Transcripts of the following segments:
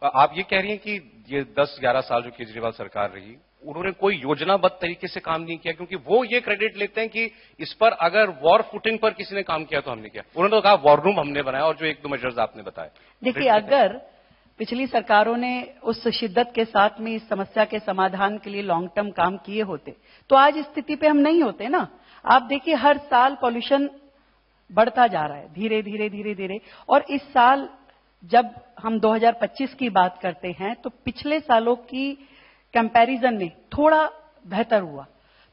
आप ये कह रही हैं कि ये 10-11 साल जो केजरीवाल सरकार रही, उन्होंने कोई योजनाबद्ध तरीके से काम नहीं किया, क्योंकि वो ये क्रेडिट लेते हैं कि इस पर अगर वॉर फुटिंग पर किसी ने काम किया तो हमने किया। उन्होंने तो कहा वॉर रूम हमने बनाया और जो 1-2 मेजर्स आपने बताए। देखिए, अगर पिछली सरकारों ने उस शिद्दत के साथ में इस समस्या के समाधान के लिए लॉन्ग टर्म काम किए होते तो आज इस स्थिति पे हम नहीं होते ना। आप देखिए, हर साल पॉल्यूशन बढ़ता जा रहा है धीरे धीरे धीरे धीरे, और इस साल जब हम 2025 की बात करते हैं तो पिछले सालों की कंपैरिजन में थोड़ा बेहतर हुआ।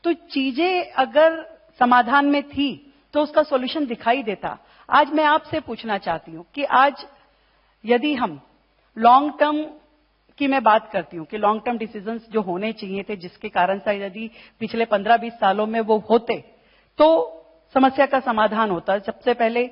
तो चीजें अगर समाधान में थी तो उसका सॉल्यूशन दिखाई देता। आज मैं आपसे पूछना चाहती हूं कि आज यदि हम लॉन्ग टर्म की मैं बात करती हूं कि लॉन्ग टर्म डिसीजंस जो होने चाहिए थे, जिसके कारण से यदि पिछले 15-20 सालों में वो होते तो समस्या का समाधान होता। सबसे पहले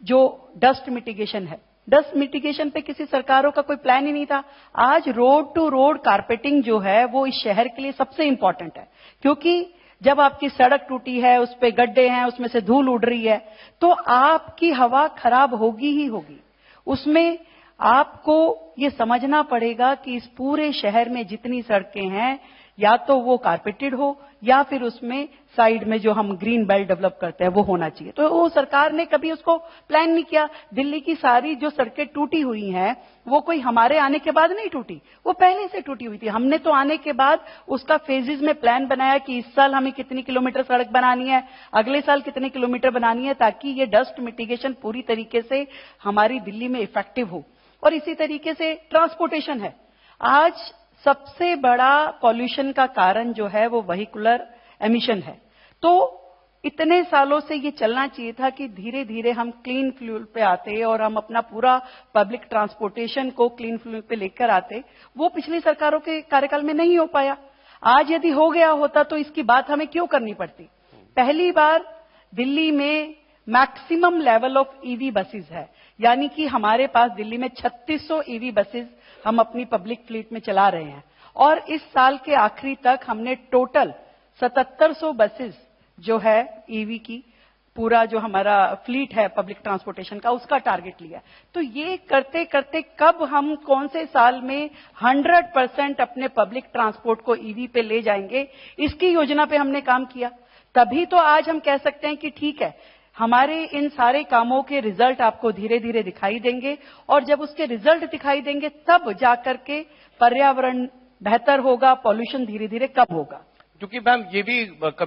जो डस्ट मिटिगेशन है, डस्ट मिटिगेशन पे किसी सरकारों का कोई प्लान ही नहीं था। आज रोड टू रोड कारपेटिंग जो है वो इस शहर के लिए सबसे इंपॉर्टेंट है, क्योंकि जब आपकी सड़क टूटी है, उस पे गड्ढे हैं, उसमें से धूल उड़ रही है, तो आपकी हवा खराब होगी ही होगी। उसमें आपको ये समझना पड़ेगा कि इस पूरे शहर में जितनी सड़कें हैं, या तो वो कारपेटेड हो या फिर उसमें साइड में जो हम ग्रीन बेल्ट डेवलप करते हैं वो होना चाहिए। तो वो सरकार ने कभी उसको प्लान नहीं किया। दिल्ली की सारी जो सड़कें टूटी हुई हैं वो कोई हमारे आने के बाद नहीं टूटी, वो पहले से टूटी हुई थी। हमने तो आने के बाद उसका फेजेस में प्लान बनाया कि इस साल हमें कितनी किलोमीटर सड़क बनानी है, अगले साल कितने किलोमीटर बनानी है, ताकि ये डस्ट मिटिगेशन पूरी तरीके से हमारी दिल्ली में इफेक्टिव हो। और इसी तरीके से ट्रांसपोर्टेशन है। आज सबसे बड़ा पॉल्यूशन का कारण जो है वो व्हीकुलर एमिशन है। तो इतने सालों से ये चलना चाहिए था कि धीरे धीरे हम क्लीन फ्यूल पे आते और हम अपना पूरा पब्लिक ट्रांसपोर्टेशन को क्लीन फ्यूल पे लेकर आते। वो पिछली सरकारों के कार्यकाल में नहीं हो पाया। आज यदि हो गया होता तो इसकी बात हमें क्यों करनी पड़ती। पहली बार दिल्ली में maximum level of EV buses है, यानी कि हमारे पास दिल्ली में 3600 ईवी बसेस हम अपनी पब्लिक फ्लीट में चला रहे हैं। और इस साल के आखिरी तक हमने टोटल 7700 बसेस जो है ईवी की, पूरा जो हमारा फ्लीट है पब्लिक ट्रांसपोर्टेशन का, उसका टारगेट लिया। तो ये करते करते कब हम कौन से साल में 100% अपने पब्लिक ट्रांसपोर्ट को ईवी पे ले जाएंगे, इसकी योजना पे हमने काम किया। तभी तो आज हम कह सकते हैं कि ठीक है, हमारे इन सारे कामों के रिजल्ट आपको धीरे धीरे दिखाई देंगे, और जब उसके रिजल्ट दिखाई देंगे तब जाकर के पर्यावरण बेहतर होगा, पॉल्यूशन धीरे धीरे कम होगा। क्योंकि मैम ये भी